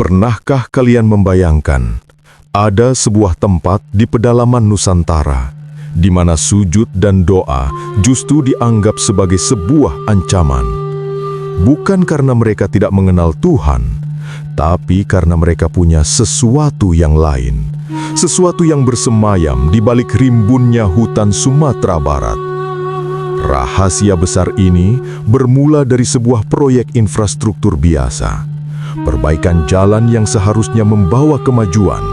Pernahkah kalian membayangkan ada sebuah tempat di pedalaman Nusantara di mana sujud dan doa justru dianggap sebagai sebuah ancaman? Bukan karena mereka tidak mengenal Tuhan, tapi karena mereka punya sesuatu yang lain, sesuatu yang bersemayam di balik rimbunnya hutan Sumatera Barat. Rahasia besar ini bermula dari sebuah proyek infrastruktur biasa. Perbaikan jalan yang seharusnya membawa kemajuan,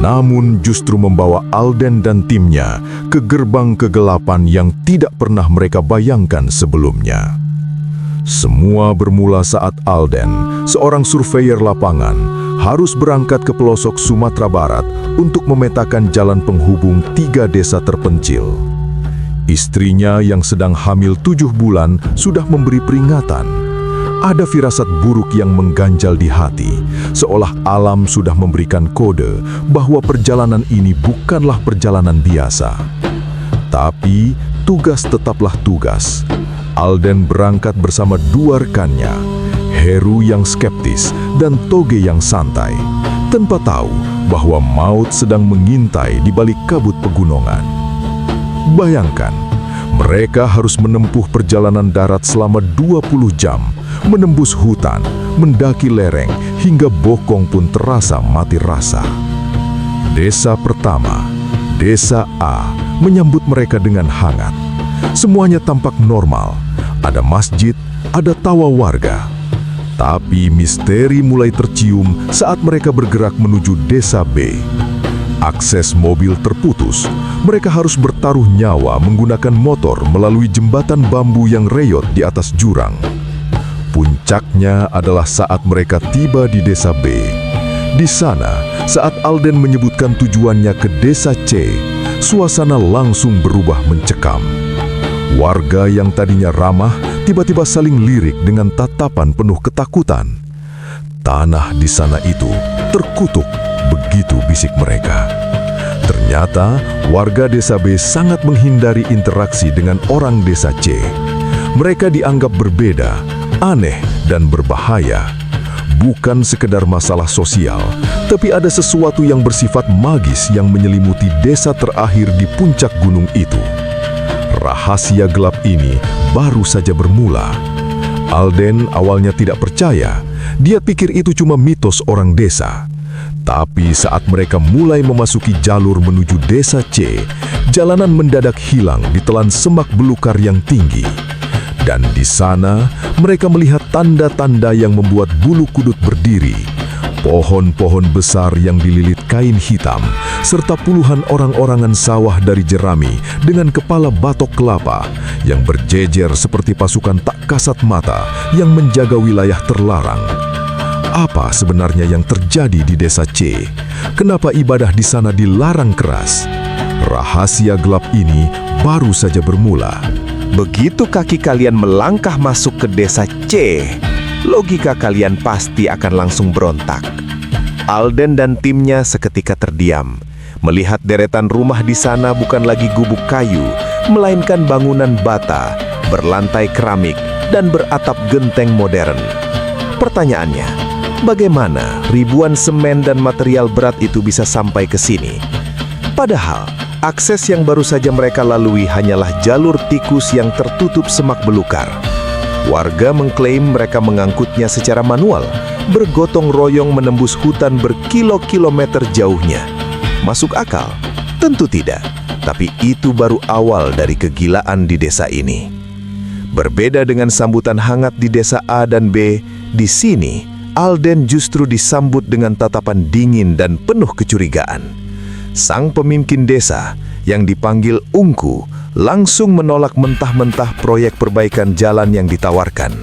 namun justru membawa Alden dan timnya ke gerbang kegelapan yang tidak pernah mereka bayangkan sebelumnya. Semua bermula saat Alden, seorang surveyor lapangan, harus berangkat ke pelosok Sumatera Barat untuk memetakan jalan penghubung 3 desa terpencil. Istrinya yang sedang hamil 7 bulan sudah memberi peringatan. Ada firasat buruk yang mengganjal di hati, seolah alam sudah memberikan kode bahwa perjalanan ini bukanlah perjalanan biasa. Tapi tugas tetaplah tugas. Alden berangkat bersama 2 rekannya, Heru yang skeptis dan Toge yang santai, tanpa tahu bahwa maut sedang mengintai di balik kabut pegunungan. Bayangkan, mereka harus menempuh perjalanan darat selama 20 jam, menembus hutan, mendaki lereng, hingga bokong pun terasa mati rasa. Desa pertama, Desa A, menyambut mereka dengan hangat. Semuanya tampak normal, ada masjid, ada tawa warga. Tapi misteri mulai tercium saat mereka bergerak menuju Desa B. Akses mobil terputus, mereka harus bertaruh nyawa menggunakan motor melalui jembatan bambu yang reyot di atas jurang. Puncaknya adalah saat mereka tiba di Desa B. Di sana, saat Alden menyebutkan tujuannya ke Desa C, suasana langsung berubah mencekam. Warga yang tadinya ramah tiba-tiba saling lirik dengan tatapan penuh ketakutan. Tanah di sana itu terkutuk, begitu bisik mereka. Ternyata warga Desa B sangat menghindari interaksi dengan orang Desa C. Mereka dianggap berbeda, aneh dan berbahaya. Bukan sekedar masalah sosial, tapi ada sesuatu yang bersifat magis yang menyelimuti desa terakhir di puncak gunung itu. Rahasia gelap ini baru saja bermula. Alden awalnya tidak percaya. Dia pikir itu cuma mitos orang desa. Tapi saat mereka mulai memasuki jalur menuju Desa C, jalanan mendadak hilang ditelan semak belukar yang tinggi. Dan di sana, mereka melihat tanda-tanda yang membuat bulu kudut berdiri. Pohon-pohon besar yang dililit kain hitam, serta puluhan orang-orangan sawah dari jerami dengan kepala batok kelapa yang berjejer seperti pasukan tak kasat mata yang menjaga wilayah terlarang. Apa sebenarnya yang terjadi di Desa C? Kenapa ibadah di sana dilarang keras? Rahasia gelap ini baru saja bermula. Begitu kaki kalian melangkah masuk ke Desa C, logika kalian pasti akan langsung berontak. Alden dan timnya seketika terdiam, melihat deretan rumah di sana bukan lagi gubuk kayu, melainkan bangunan bata, berlantai keramik, dan beratap genteng modern. Pertanyaannya, bagaimana ribuan semen dan material berat itu bisa sampai ke sini? Padahal, akses yang baru saja mereka lalui hanyalah jalur tikus yang tertutup semak belukar. Warga mengklaim mereka mengangkutnya secara manual, bergotong royong menembus hutan berkilo-kilometer jauhnya. Masuk akal? Tentu tidak. Tapi itu baru awal dari kegilaan di desa ini. Berbeda dengan sambutan hangat di Desa A dan B, di sini Alden justru disambut dengan tatapan dingin dan penuh kecurigaan. Sang pemimpin desa yang dipanggil Ungku langsung menolak mentah-mentah proyek perbaikan jalan yang ditawarkan.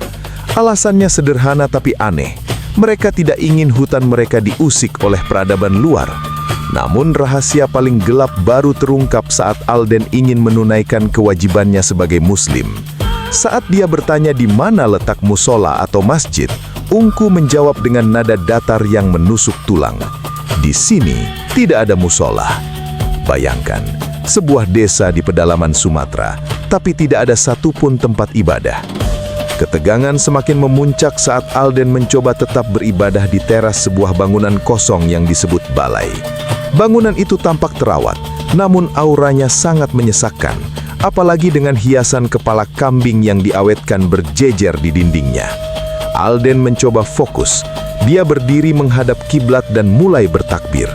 Alasannya sederhana tapi aneh. Mereka tidak ingin hutan mereka diusik oleh peradaban luar. Namun rahasia paling gelap baru terungkap saat Alden ingin menunaikan kewajibannya sebagai muslim. Saat dia bertanya di mana letak musola atau masjid, Ungku menjawab dengan nada datar yang menusuk tulang. Di sini tidak ada musola. Bayangkan, sebuah desa di pedalaman Sumatera, tapi tidak ada satupun tempat ibadah. Ketegangan semakin memuncak saat Alden mencoba tetap beribadah di teras sebuah bangunan kosong yang disebut balai. Bangunan itu tampak terawat, namun auranya sangat menyesakkan, apalagi dengan hiasan kepala kambing yang diawetkan berjejer di dindingnya. Alden mencoba fokus. Dia berdiri menghadap kiblat dan mulai bertakbir.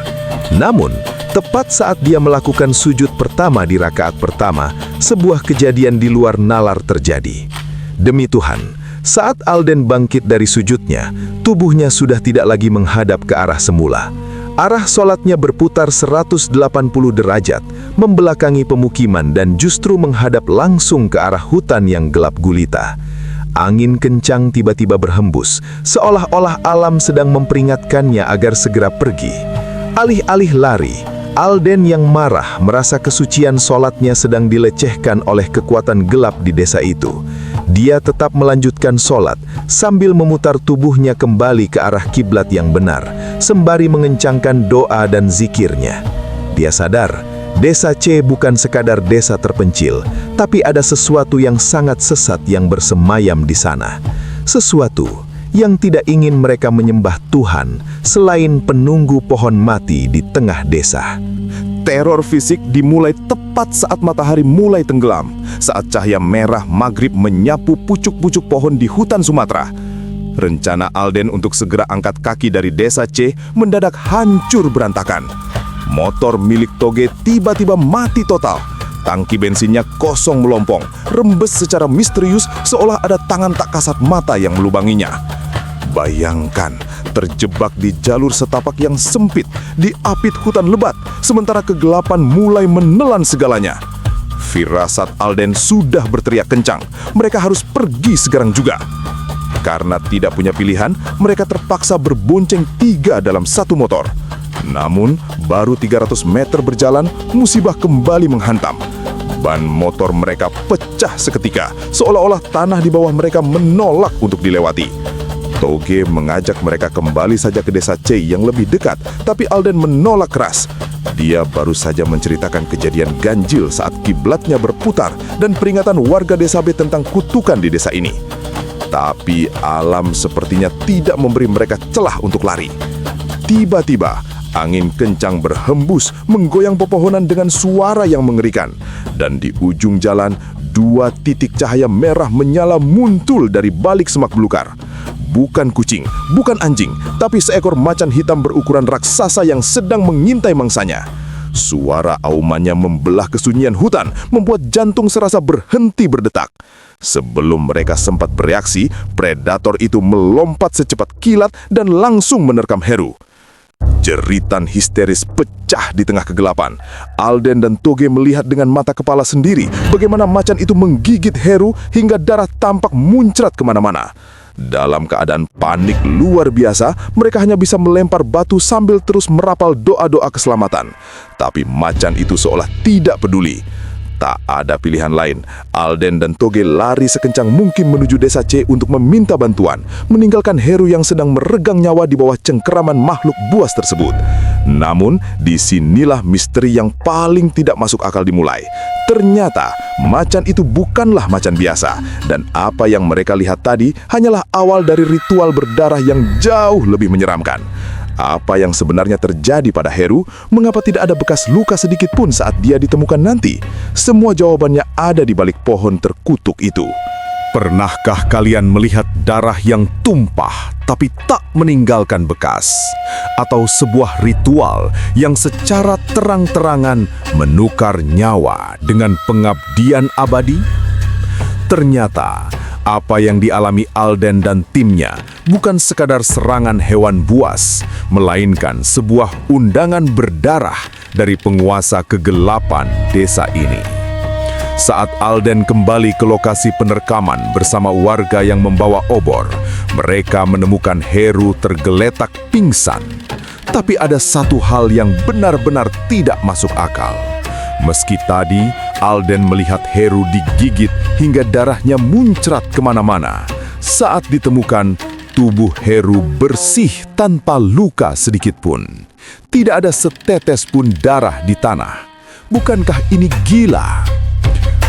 Namun, tepat saat dia melakukan sujud pertama di rakaat pertama, sebuah kejadian di luar nalar terjadi. Demi Tuhan, saat Alden bangkit dari sujudnya, tubuhnya sudah tidak lagi menghadap ke arah semula. Arah sholatnya berputar 180 derajat, membelakangi pemukiman dan justru menghadap langsung ke arah hutan yang gelap gulita. Angin kencang tiba-tiba berhembus, seolah-olah alam sedang memperingatkannya agar segera pergi. Alih-alih lari, Alden yang marah merasa kesucian sholatnya sedang dilecehkan oleh kekuatan gelap di desa itu. Dia tetap melanjutkan sholat sambil memutar tubuhnya kembali ke arah kiblat yang benar, sembari mengencangkan doa dan zikirnya. Dia sadar, desa C bukan sekadar desa terpencil, tapi ada sesuatu yang sangat sesat yang bersemayam di sana. Sesuatu yang tidak ingin mereka menyembah Tuhan selain penunggu pohon mati di tengah desa. Teror fisik dimulai tepat saat matahari mulai tenggelam, saat cahaya merah maghrib menyapu pucuk-pucuk pohon di hutan Sumatera. Rencana Alden untuk segera angkat kaki dari desa C mendadak hancur berantakan. Motor milik Toge tiba-tiba mati total. Tangki bensinnya kosong melompong, rembes secara misterius seolah ada tangan tak kasat mata yang melubanginya. Bayangkan, terjebak di jalur setapak yang sempit, diapit hutan lebat, sementara kegelapan mulai menelan segalanya. Firasat Alden sudah berteriak kencang, mereka harus pergi sekarang juga. Karena tidak punya pilihan, mereka terpaksa berbonceng 3 dalam satu motor. Namun, baru 300 meter berjalan, musibah kembali menghantam. Ban motor mereka pecah seketika, seolah-olah tanah di bawah mereka menolak untuk dilewati. Toge mengajak mereka kembali saja ke desa C yang lebih dekat, tapi Alden menolak keras. Dia baru saja menceritakan kejadian ganjil saat kiblatnya berputar dan peringatan warga desa B tentang kutukan di desa ini. Tapi alam sepertinya tidak memberi mereka celah untuk lari. Tiba-tiba, angin kencang berhembus, menggoyang pepohonan dengan suara yang mengerikan. Dan di ujung jalan, 2 titik cahaya merah menyala muncul dari balik semak belukar. Bukan kucing, bukan anjing, tapi seekor macan hitam berukuran raksasa yang sedang mengintai mangsanya. Suara aumannya membelah kesunyian hutan, membuat jantung serasa berhenti berdetak. Sebelum mereka sempat bereaksi, predator itu melompat secepat kilat dan langsung menerkam Heru. Jeritan histeris pecah di tengah kegelapan. Alden dan Toge melihat dengan mata kepala sendiri bagaimana macan itu menggigit Heru hingga darah tampak muncrat kemana-mana. Dalam keadaan panik luar biasa, mereka hanya bisa melempar batu sambil terus merapal doa-doa keselamatan. Tapi macan itu seolah tidak peduli. Tak ada pilihan lain, Alden dan Toge lari sekencang mungkin menuju desa C untuk meminta bantuan, meninggalkan Heru yang sedang meregang nyawa di bawah cengkeraman makhluk buas tersebut. Namun, disinilah misteri yang paling tidak masuk akal dimulai. Ternyata, macan itu bukanlah macan biasa, dan apa yang mereka lihat tadi hanyalah awal dari ritual berdarah yang jauh lebih menyeramkan. Apa yang sebenarnya terjadi pada Heru? Mengapa tidak ada bekas luka sedikit pun saat dia ditemukan nanti? Semua jawabannya ada di balik pohon terkutuk itu. Pernahkah kalian melihat darah yang tumpah tapi tak meninggalkan bekas? Atau sebuah ritual yang secara terang-terangan menukar nyawa dengan pengabdian abadi? Ternyata, apa yang dialami Alden dan timnya bukan sekadar serangan hewan buas, melainkan sebuah undangan berdarah dari penguasa kegelapan desa ini. Saat Alden kembali ke lokasi penerkaman bersama warga yang membawa obor, mereka menemukan Heru tergeletak pingsan. Tapi ada satu hal yang benar-benar tidak masuk akal. Meski tadi Alden melihat Heru digigit hingga darahnya muncrat kemana-mana, saat ditemukan tubuh Heru bersih tanpa luka sedikit pun. Tidak ada setetes pun darah di tanah. Bukankah ini gila?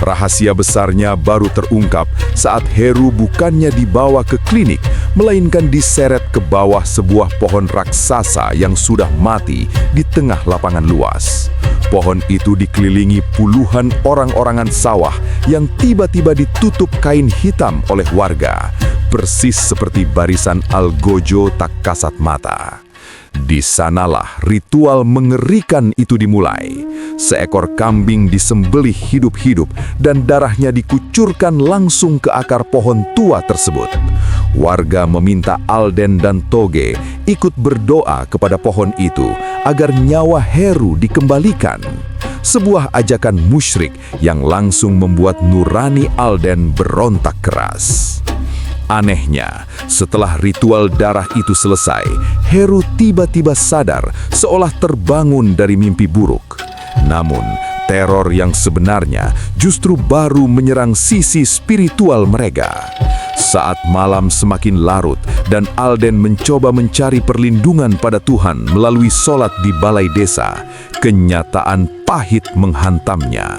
Rahasia besarnya baru terungkap saat Heru bukannya dibawa ke klinik, melainkan diseret ke bawah sebuah pohon raksasa yang sudah mati di tengah lapangan luas. Pohon itu dikelilingi puluhan orang-orangan sawah yang tiba-tiba ditutup kain hitam oleh warga, persis seperti barisan algojo tak kasat mata. Di sanalah ritual mengerikan itu dimulai. Seekor kambing disembelih hidup-hidup dan darahnya dikucurkan langsung ke akar pohon tua tersebut. Warga meminta Alden dan Toge ikut berdoa kepada pohon itu agar nyawa Heru dikembalikan. Sebuah ajakan musyrik yang langsung membuat nurani Alden berontak keras. Anehnya, setelah ritual darah itu selesai, Heru tiba-tiba sadar seolah terbangun dari mimpi buruk. Namun, teror yang sebenarnya justru baru menyerang sisi spiritual mereka. Saat malam semakin larut dan Alden mencoba mencari perlindungan pada Tuhan melalui sholat di balai desa, kenyataan pahit menghantamnya.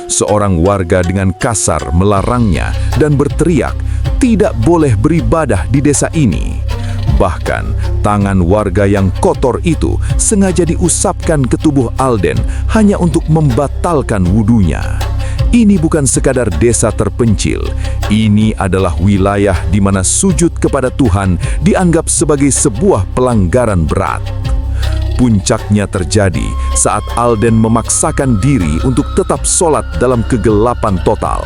Seorang warga dengan kasar melarangnya dan berteriak, tidak boleh beribadah di desa ini. Bahkan, tangan warga yang kotor itu sengaja diusapkan ke tubuh Alden hanya untuk membatalkan wudunya. Ini bukan sekadar desa terpencil, ini adalah wilayah di mana sujud kepada Tuhan dianggap sebagai sebuah pelanggaran berat. Puncaknya terjadi saat Alden memaksakan diri untuk tetap sholat dalam kegelapan total.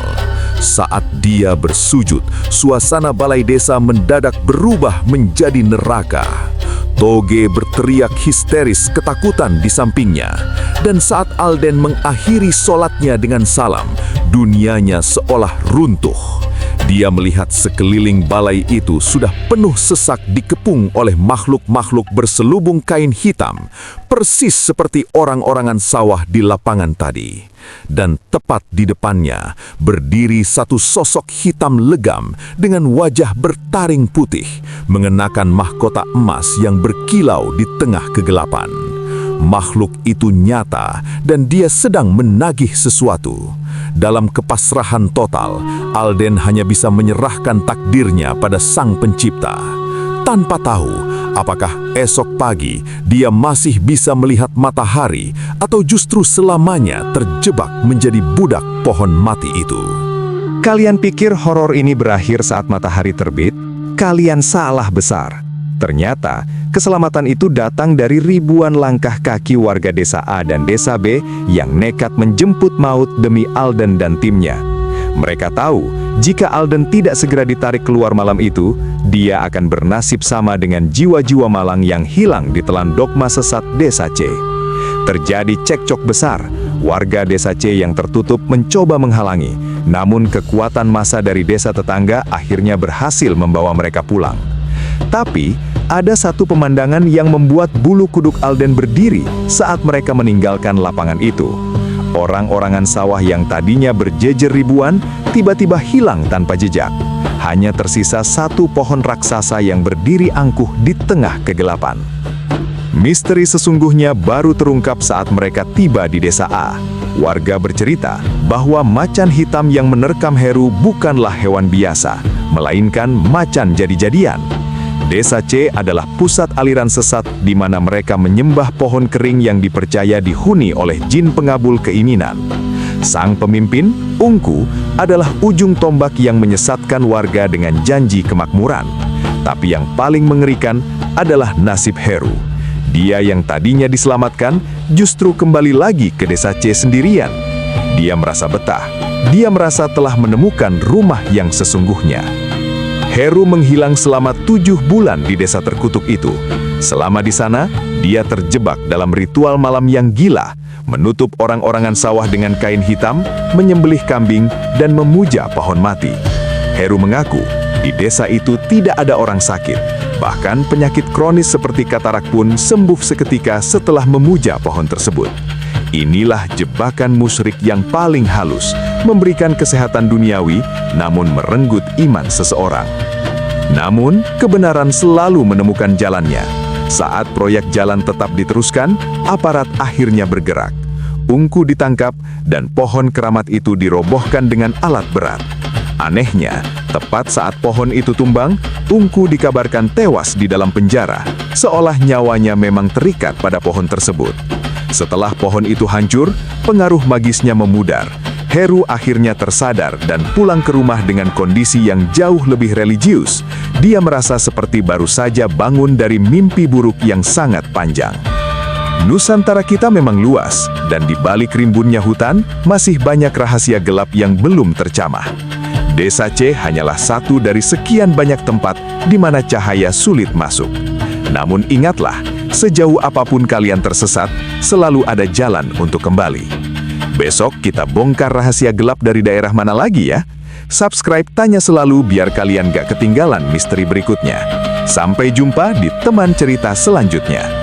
Saat dia bersujud, suasana balai desa mendadak berubah menjadi neraka. Toge berteriak histeris ketakutan di sampingnya. Dan saat Alden mengakhiri sholatnya dengan salam, dunianya seolah runtuh. Dia melihat sekeliling balai itu sudah penuh sesak dikepung oleh makhluk-makhluk berselubung kain hitam, persis seperti orang-orangan sawah di lapangan tadi. Dan tepat di depannya berdiri satu sosok hitam legam dengan wajah bertaring putih, mengenakan mahkota emas yang berkilau di tengah kegelapan. Makhluk itu nyata dan dia sedang menagih sesuatu. Dalam kepasrahan total, Alden hanya bisa menyerahkan takdirnya pada Sang Pencipta. Tanpa tahu apakah esok pagi dia masih bisa melihat matahari atau justru selamanya terjebak menjadi budak pohon mati itu. Kalian pikir horor ini berakhir saat matahari terbit? Kalian salah besar. Ternyata, keselamatan itu datang dari ribuan langkah kaki warga desa A dan desa B yang nekat menjemput maut demi Alden dan timnya. Mereka tahu, jika Alden tidak segera ditarik keluar malam itu, dia akan bernasib sama dengan jiwa-jiwa malang yang hilang ditelan dogma sesat desa C. Terjadi cekcok besar. Warga desa C yang tertutup mencoba menghalangi, namun kekuatan massa dari desa tetangga akhirnya berhasil membawa mereka pulang. Tapi, ada satu pemandangan yang membuat bulu kuduk Alden berdiri saat mereka meninggalkan lapangan itu. Orang-orangan sawah yang tadinya berjejer ribuan, tiba-tiba hilang tanpa jejak. Hanya tersisa satu pohon raksasa yang berdiri angkuh di tengah kegelapan. Misteri sesungguhnya baru terungkap saat mereka tiba di desa A. Warga bercerita bahwa macan hitam yang menerkam Heru bukanlah hewan biasa, melainkan macan jadi-jadian. Desa C adalah pusat aliran sesat di mana mereka menyembah pohon kering yang dipercaya dihuni oleh jin pengabul keinginan. Sang pemimpin, Ungku, adalah ujung tombak yang menyesatkan warga dengan janji kemakmuran. Tapi yang paling mengerikan adalah nasib Heru. Dia yang tadinya diselamatkan justru kembali lagi ke desa C sendirian. Dia merasa betah. Dia merasa telah menemukan rumah yang sesungguhnya. Heru menghilang selama 7 bulan di desa terkutuk itu. Selama di sana, dia terjebak dalam ritual malam yang gila, menutup orang-orangan sawah dengan kain hitam, menyembelih kambing, dan memuja pohon mati. Heru mengaku, di desa itu tidak ada orang sakit. Bahkan penyakit kronis seperti katarak pun sembuh seketika setelah memuja pohon tersebut. Inilah jebakan musyrik yang paling halus, memberikan kesehatan duniawi, namun merenggut iman seseorang. Namun, kebenaran selalu menemukan jalannya. Saat proyek jalan tetap diteruskan, aparat akhirnya bergerak. Ungku ditangkap dan pohon keramat itu dirobohkan dengan alat berat. Anehnya, tepat saat pohon itu tumbang, Ungku dikabarkan tewas di dalam penjara, seolah nyawanya memang terikat pada pohon tersebut. Setelah pohon itu hancur, pengaruh magisnya memudar. Heru akhirnya tersadar dan pulang ke rumah dengan kondisi yang jauh lebih religius. Dia merasa seperti baru saja bangun dari mimpi buruk yang sangat panjang. Nusantara kita memang luas, dan di balik rimbunnya hutan, masih banyak rahasia gelap yang belum tercamah. Desa C hanyalah satu dari sekian banyak tempat di mana cahaya sulit masuk. Namun ingatlah, sejauh apapun kalian tersesat, selalu ada jalan untuk kembali. Besok kita bongkar rahasia gelap dari daerah mana lagi ya? Subscribe Tanya Selalu biar kalian gak ketinggalan misteri berikutnya. Sampai jumpa di teman cerita selanjutnya.